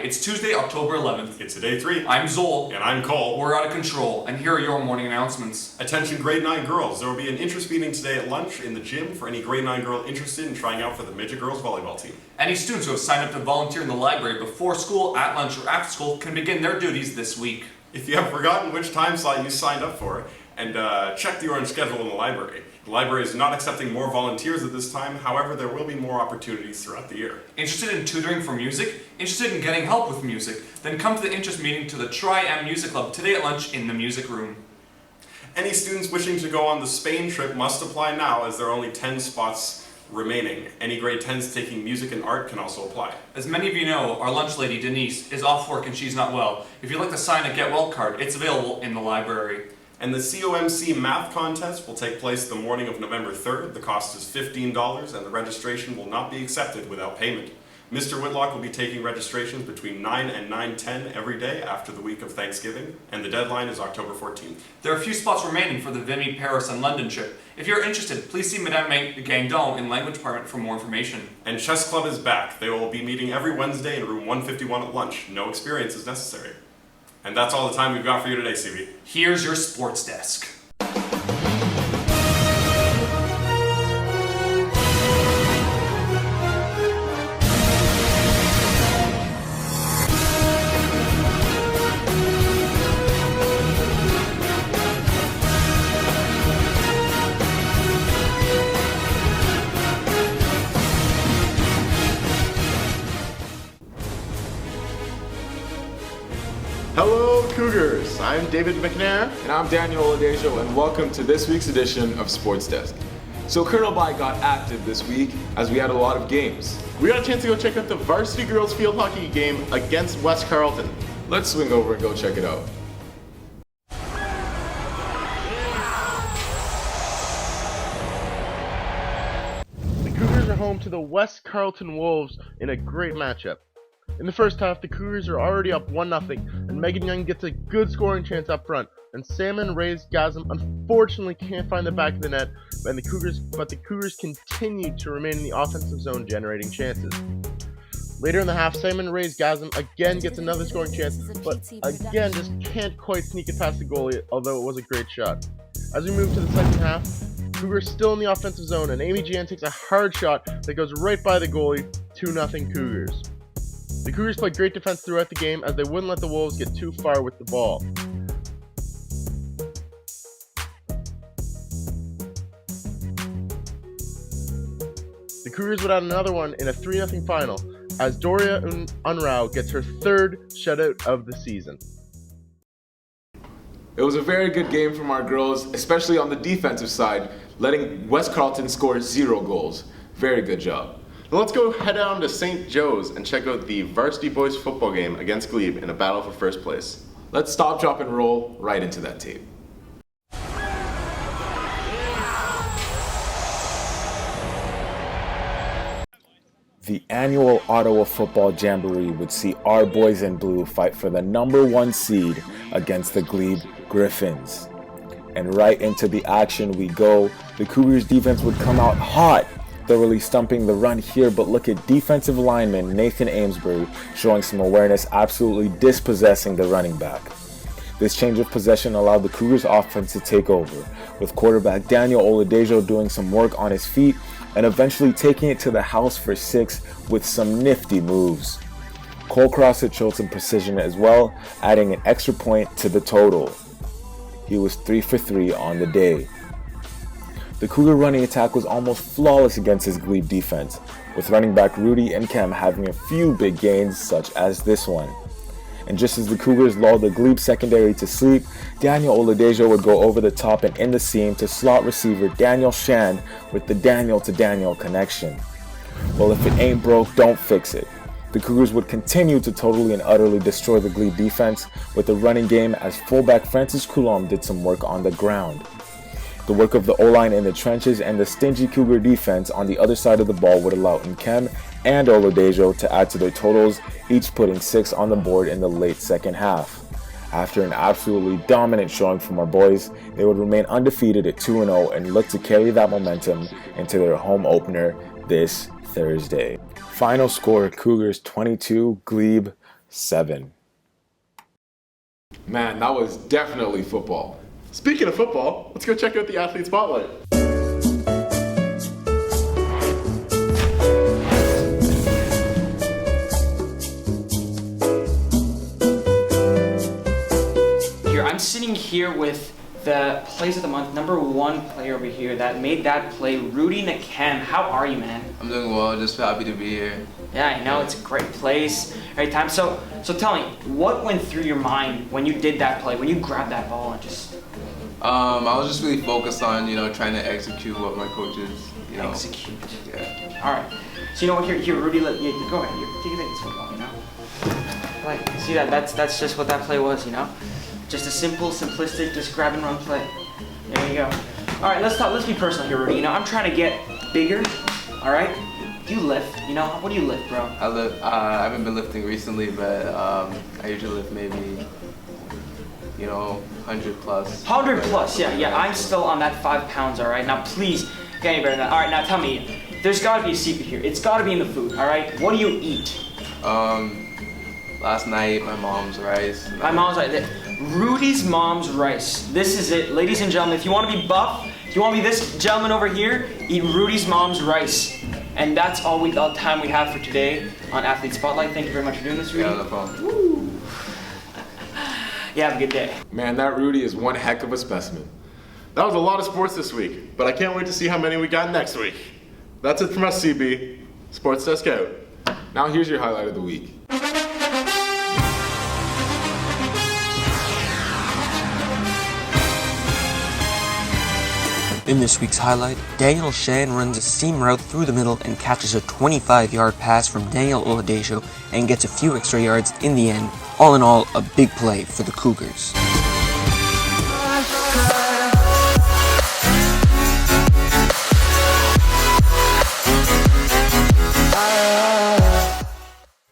it's Tuesday, October 11th. It's day 3. I'm Zol. And I'm Cole. We're out of control, and here are your morning announcements. Attention grade 9 girls. There will be an interest meeting today at lunch in the gym for any grade 9 girl interested in trying out for the midget girls volleyball team. Any students who have signed up to volunteer in the library before school, at lunch, or after school can begin their duties this week. If you have forgotten which time slot you signed up for, and check the orange schedule in the library. The library is not accepting more volunteers at this time, however there will be more opportunities throughout the year. Interested in tutoring for music? Interested in getting help with music? Then come to the interest meeting to the Tri-M Music Club today at lunch in the music room. Any students wishing to go on the Spain trip must apply now as there are only 10 spots remaining. Any grade 10s taking music and art can also apply. As many of you know, our lunch lady, Denise, is off work and she's not well. If you'd like to sign a Get Well card, it's available in the library. And the COMC math contest will take place the morning of November 3rd. The cost is $15 and the registration will not be accepted without payment. Mr. Whitlock will be taking registrations between 9 and 9:10 every day after the week of Thanksgiving, and the deadline is October 14th. There are a few spots remaining for the Vimy, Paris, and London trip. If you're interested, please see Madame Gangdon in Language Department for more information. And Chess Club is back. They will be meeting every Wednesday in room 151 at lunch. No experience is necessary. And that's all the time we've got for you today, CB. Here's your sports desk. Hello Cougars, I'm David McNair. And I'm Daniel Oladejo, and welcome to this week's edition of Sports Desk. So Colonel Bai got active this week as we had a lot of games. We got a chance to go check out the varsity girls field hockey game against West Carleton. Let's swing over and go check it out. The Cougars are home to the West Carleton Wolves in a great matchup. In the first half, the Cougars are already up 1-0, and Megan Young gets a good scoring chance up front, and Salmon Ray's Gasm unfortunately can't find the back of the net, but the Cougars continue to remain in the offensive zone, generating chances. Later in the half, Salmon Ray's Gasm again gets another scoring chance, but again just can't quite sneak it past the goalie, although it was a great shot. As we move to the second half, Cougars still in the offensive zone, and Amy Jan takes a hard shot that goes right by the goalie, 2-0 Cougars. The Cougars played great defense throughout the game as they wouldn't let the Wolves get too far with the ball. The Cougars would add another one in a 3-0 final as Doria Unrau gets her third shutout of the season. It was a very good game from our girls, especially on the defensive side, letting West Carleton score 0 goals. Very good job. Now let's go head down to St. Joe's and check out the varsity boys football game against Glebe in a battle for first place. Let's stop, drop, and roll right into that tape. The annual Ottawa Football Jamboree would see our boys in blue fight for the #1 seed against the Glebe Griffins. And right into the action we go. The Cougars defense would come out hot, thoroughly stumping the run here, but look at defensive lineman Nathan Amesbury showing some awareness, absolutely dispossessing the running back. This change of possession allowed the Cougars offense to take over, with quarterback Daniel Oladejo doing some work on his feet and eventually taking it to the house for 6 with some nifty moves. Cole Crossett showed some precision as well, adding an extra point to the total. He was 3 for 3 on the day. The Cougar running attack was almost flawless against his Glebe defense, with running back Rudy and Kem having a few big gains such as this one. And just as the Cougars lulled the Glebe secondary to sleep, Daniel Oladejo would go over the top and in the seam to slot receiver Daniel Shand with the Daniel to Daniel connection. Well, if it ain't broke, don't fix it. The Cougars would continue to totally and utterly destroy the Glebe defense with the running game as fullback Francis Coulomb did some work on the ground. The work of the O-line in the trenches and the stingy Cougar defense on the other side of the ball would allow Nkem and Oladejo to add to their totals, each putting 6 on the board in the late second half. After an absolutely dominant showing from our boys, they would remain undefeated at 2-0 and look to carry that momentum into their home opener this Thursday. Final score, Cougars 22, Glebe 7. Man, that was definitely football. Speaking of football, let's go check out the Athlete Spotlight. I'm sitting here with the Plays of the Month #1 player over here that made that play, Rudy Nakem. How are you, man? I'm doing well, just happy to be here. Yeah, I know, it's a great place, great time. So tell me, what went through your mind when you did that play, when you grabbed that ball and just... I was just really focused on, trying to execute what my coaches, Execute. Yeah. All right. So you know what, here, Rudy, go ahead. Take this football, Like, see that's just what that play was, Just a simple, simplistic, just grab and run play. There you go. All right, let's be personal here, Rudy. I'm trying to get bigger. All right. Do you lift? What do you lift, bro? I haven't been lifting recently, but I usually lift maybe, 100 plus. 100 plus, yeah. I'm still on that 5 pounds. All right. Now, please get any better than that. All right. Now, tell me, there's got to be a secret here. It's got to be in the food. All right. What do you eat? Last night, my mom's rice. My mom's rice. Rudy's mom's rice. This is it, ladies and gentlemen. If you want to be buff, if you want to be this gentleman over here, eat Rudy's mom's rice. And that's all the time we have for today on Athlete Spotlight. Thank you very much for doing this, Rudy. Yeah, no problem. Woo. Yeah, have a good day. Man, that Rudy is one heck of a specimen. That was a lot of sports this week, but I can't wait to see how many we got next week. That's it from us, CB. Sports Desk out. Now here's your highlight of the week. In this week's highlight, Daniel Shan runs a seam route through the middle and catches a 25-yard pass from Daniel Oladejo and gets a few extra yards in the end. All in all, a big play for the Cougars.